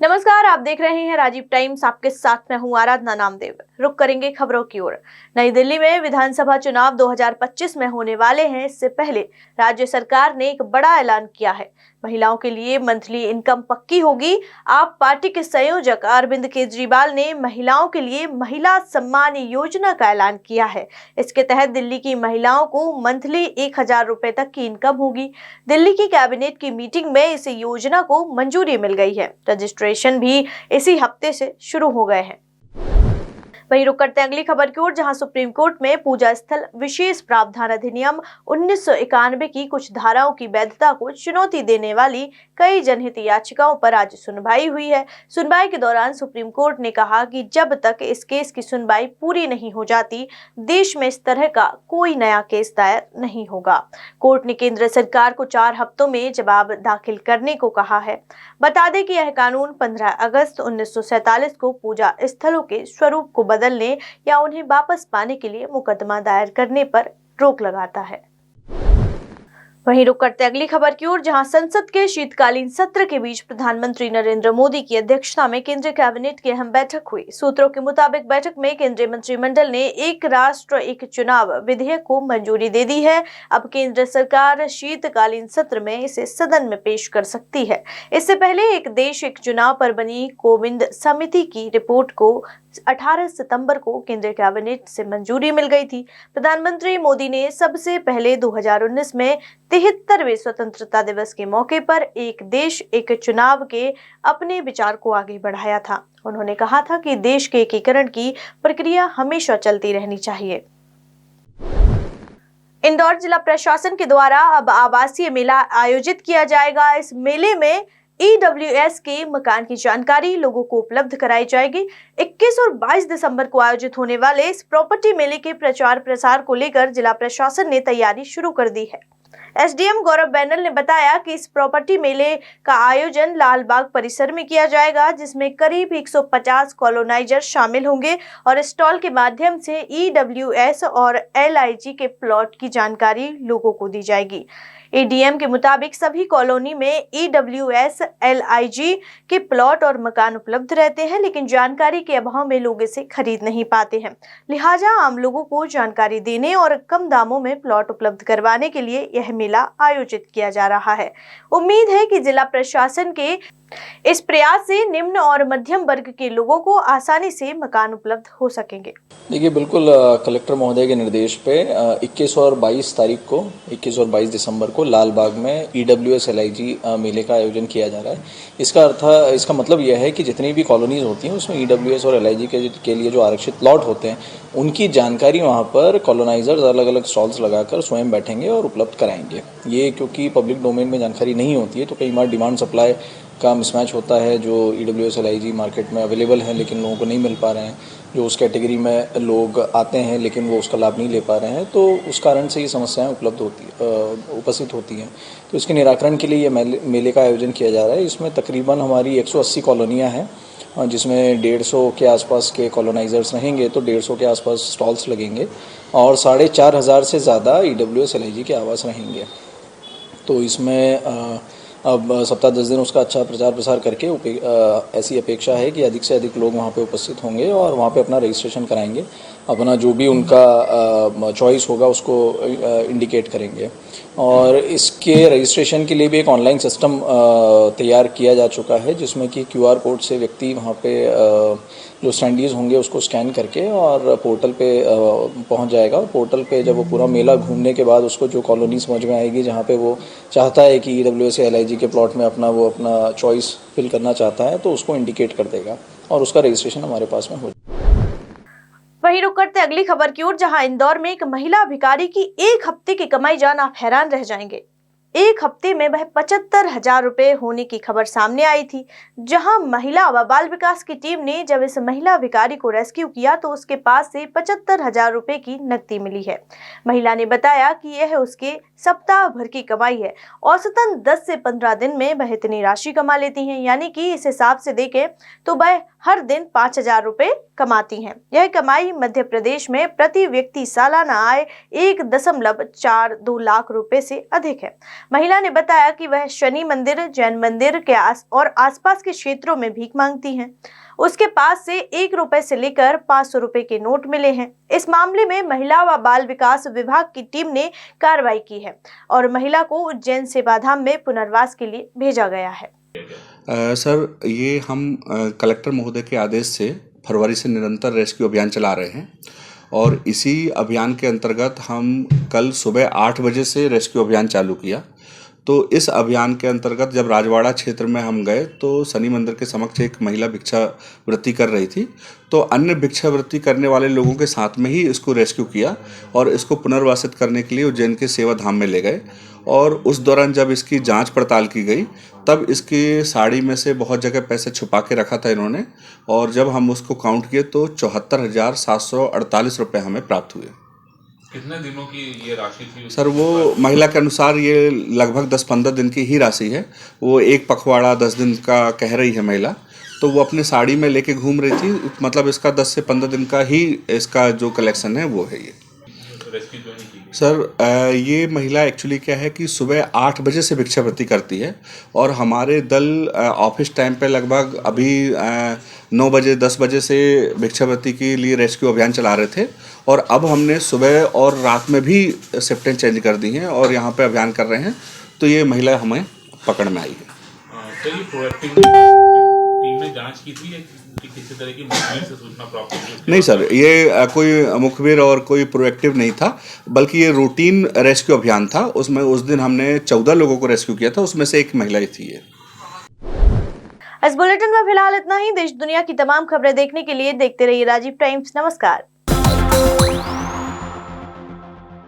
नमस्कार, आप देख रहे हैं राजीव टाइम्स। आपके साथ मैं हूं आराधना नामदेव। रुक करेंगे खबरों की ओर। नई दिल्ली में विधानसभा चुनाव 2025 में होने वाले हैं। इससे पहले राज्य सरकार ने एक बड़ा ऐलान किया है। महिलाओं के लिए मंथली इनकम पक्की होगी। आप पार्टी के संयोजक अरविंद केजरीवाल ने महिलाओं के लिए महिला सम्मान योजना का ऐलान किया है। इसके तहत दिल्ली की महिलाओं को मंथली 1000 रुपए तक की इनकम होगी। दिल्ली की कैबिनेट की मीटिंग में इस योजना को मंजूरी मिल गई है। रजिस्ट्रेशन भी इसी हफ्ते से शुरू हो गए हैं। वहीं रुक करते हैं अगली खबर की ओर, जहां सुप्रीम कोर्ट में पूजा स्थल विशेष प्रावधान अधिनियम 1991 की कुछ धाराओं की वैधता को चुनौती देने वाली कई जनहित याचिकाओं पर आज सुनवाई हुई है। सुनवाई के दौरान सुप्रीम कोर्ट ने कहा कि जब तक इस केस की सुनवाई पूरी नहीं हो जाती, देश में इस तरह का कोई नया केस दायर नहीं होगा। कोर्ट ने केंद्र सरकार को 4 हफ्तों में जवाब दाखिल करने को कहा है। बता दें कि यह कानून 15 अगस्त 1947 को पूजा स्थलों के स्वरूप को बदलने या उन्हें वापस पाने के लिए मुकदमा दायर करने पर रोक लगाता है। वहीं रुक करते अगली खबर की ओर, जहां संसद के शीतकालीन सत्र के बीच प्रधानमंत्री नरेंद्र मोदी की अध्यक्षता में केंद्रीय कैबिनेट की अहम बैठक हुई। सूत्रों के मुताबिक बैठक में केंद्रीय मंत्रिमंडल ने एक राष्ट्र एक चुनाव विधेयक को मंजूरी दे दी है। अब केंद्र सरकार शीतकालीन सत्र में इसे सदन में पेश कर सकती है। इससे पहले एक देश एक चुनाव पर बनी कोविंद समिति की रिपोर्ट को 18 सितंबर को केंद्रीय कैबिनेट से मंजूरी मिल गई थी। प्रधानमंत्री मोदी ने सबसे पहले 2019 में 73वें स्वतंत्रता दिवस के मौके पर एक देश एक चुनाव के अपने विचार को आगे बढ़ाया था। उन्होंने कहा था कि देश के एकीकरण की प्रक्रिया हमेशा चलती रहनी चाहिए। इंदौर जिला प्रशासन के द्वारा अब आवासीय मेला आयोजित किया जाएगा। इस मेले में EWS के मकान की जानकारी लोगों को उपलब्ध कराई जाएगी। 21 और 22 दिसंबर को आयोजित होने वाले इस प्रॉपर्टी मेले के प्रचार प्रसार को लेकर जिला प्रशासन ने तैयारी शुरू कर दी है। SDM गौरव बैनल ने बताया कि इस प्रॉपर्टी मेले का आयोजन लाल बाग परिसर में किया जाएगा, जिसमें करीब 150 कॉलोनाइजर शामिल होंगे और स्टॉल के माध्यम से EWS और LIG के प्लॉट की जानकारी लोगों को दी जाएगी। ADM के मुताबिक सभी कॉलोनी में EWS LIG के प्लॉट और मकान उपलब्ध रहते हैं, लेकिन जानकारी के अभाव में लोग इसे खरीद नहीं पाते हैं। लिहाजा आम लोगों को जानकारी देने और कम दामों में प्लॉट उपलब्ध करवाने के लिए यह मेला आयोजित किया जा रहा है। उम्मीद है कि जिला प्रशासन के इस प्रयास से निम्न और मध्यम वर्ग के लोगों को आसानी से मकान उपलब्ध हो सकेंगे। देखिए, बिल्कुल कलेक्टर महोदय के निर्देश पे 21 और 22 तारीख को 21 और 22 दिसंबर को लाल बाग में EWS LIG मेले का आयोजन किया जा रहा है। इसका मतलब यह है कि जितनी भी कॉलोनीज होती हैं उसमें EWS और LIG के लिए जो आरक्षित प्लॉट होते हैं उनकी जानकारी वहाँ पर कॉलोनाइजर्स अलग अलग स्टॉल्स लगाकर स्वयं बैठेंगे और उपलब्ध कराएंगे। ये क्योंकि पब्लिक डोमेन में जानकारी नहीं होती है तो कई बार डिमांड सप्लाई का मिसमैच होता है। जो EWS LIG मार्केट में अवेलेबल है लेकिन लोगों को नहीं मिल पा रहे हैं, जो उस कैटेगरी में लोग आते हैं लेकिन वो उसका लाभ नहीं ले पा रहे हैं, तो उस कारण से ये समस्याएं उपस्थित होती हैं। तो इसके निराकरण के लिए ये मेले का आयोजन किया जा रहा है। इसमें तकरीबन हमारी 180 कॉलोनियाँ हैं, जिसमें 150 के आसपास के कॉलोनाइजर्स रहेंगे, तो 150 के आसपास स्टॉल्स लगेंगे और 4500 से ज़्यादा EWS LIG के आवास रहेंगे। तो इसमें अब सप्ताह 10 दिन उसका अच्छा प्रचार प्रसार करके ऐसी अपेक्षा है कि अधिक से अधिक लोग वहाँ पे उपस्थित होंगे और वहाँ पे अपना रजिस्ट्रेशन कराएंगे, अपना जो भी उनका चॉइस होगा उसको इंडिकेट करेंगे। और इसके रजिस्ट्रेशन के लिए भी एक ऑनलाइन सिस्टम तैयार किया जा चुका है, जिसमें कि QR कोड से व्यक्ति वहाँ पे जो स्टैंडीज़ होंगे उसको स्कैन करके और पोर्टल पे पहुँच जाएगा। और पोर्टल पे जब वो पूरा मेला घूमने के बाद उसको जो कॉलोनी समझ में आएगी जहाँ पे वो चाहता है कि EWS या LIG के प्लॉट में अपना चॉइस फिल करना चाहता है, तो उसको इंडिकेट कर देगा और उसका रजिस्ट्रेशन हमारे पास में हो जाएगा। वहीं रुक करते अगली खबर की ओर, जहां इंदौर में एक महिला अधिकारी की 1 हफ्ते की कमाई जाना आप हैरान रह जाएंगे। 1 हफ्ते में वह 75,000 रुपए होने की खबर सामने आई थी। जहां महिला व बाल विकास की टीम ने जब इस महिला अधिकारी को रेस्क्यू किया तो उसके पास से 75,000 रुपए की नकदी मिली है। महिला ने बताया कि यह उसके सप्ताह भर की कमाई है। औसतन 10 से 15 दिन में वह इतनी राशि कमा लेती हैं, यानी कि इस हिसाब से देखें तो वह हर दिन 5,000 रुपए कमाती हैं। यह कमाई मध्य प्रदेश में प्रति व्यक्ति सालाना आय 1.42 लाख रुपए से अधिक है। महिला ने बताया कि वह शनि मंदिर, जैन मंदिर के आसपास के क्षेत्रों में भीख मांगती हैं। उसके पास से 1 रुपए से लेकर 500 रुपए के नोट मिले हैं। इस मामले में महिला व बाल विकास विभाग की टीम ने कार्रवाई की है और महिला को उज्जैन सेवाधाम में पुनर्वास के लिए भेजा गया है। सर, ये हम कलेक्टर महोदय के आदेश से फरवरी से निरंतर रेस्क्यू अभियान चला रहे हैं और इसी अभियान के अंतर्गत हम कल सुबह 8 बजे से रेस्क्यू अभियान चालू किया। तो इस अभियान के अंतर्गत जब राजवाड़ा क्षेत्र में हम गए तो शनि मंदिर के समक्ष एक महिला भिक्षावृत्ति कर रही थी, तो अन्य भिक्षावृत्ति करने वाले लोगों के साथ में ही इसको रेस्क्यू किया और इसको पुनर्वासित करने के लिए उज्जैन के सेवा धाम में ले गए। और उस दौरान जब इसकी जांच पड़ताल की गई तब इसकी साड़ी में से बहुत जगह पैसे छुपा के रखा था इन्होंने, और जब हम उसको काउंट किए तो 74,748 रुपये हमें प्राप्त हुए। कितने दिनों की ये राशि थी? सर, वो महिला के अनुसार ये लगभग 10-15 दिन की ही राशि है। वो एक पखवाड़ा 10 दिन का कह रही है महिला, तो वो अपने साड़ी में लेके घूम रही थी। मतलब इसका 10 से 15 दिन का ही इसका जो कलेक्शन है वो है ये। रेस्क्यू क्यों नहीं की गई? सर, ये महिला एक्चुअली क्या है कि सुबह 8 बजे से भिक्षावृत्ति करती है और हमारे दल ऑफिस टाइम पे लगभग अभी 9 बजे 10 बजे से भिक्षावृत्ति के लिए रेस्क्यू अभियान चला रहे थे और अब हमने सुबह और रात में भी शिफ्टें चेंज कर दी हैं और यहाँ पे अभियान कर रहे हैं। तो ये महिला हमें पकड़ में आई है। तो ये प्रोएक्टिव टीम ने जांच की थी कि किसी तरह की मुखबिर से सूचना प्राप्त हुई? नहीं सर, ये कोई मुखबिर और कोई प्रोएक्टिव नहीं था, बल्कि ये रूटीन रेस्क्यू अभियान था। उसमें उस दिन हमने 14 लोगों को रेस्क्यू किया था, उसमें से एक महिला ही थी ये। इस बुलेटिन में फिलहाल इतना ही। देश दुनिया की तमाम खबरें देखने के लिए देखते रहिए राजीव टाइम्स। नमस्कार।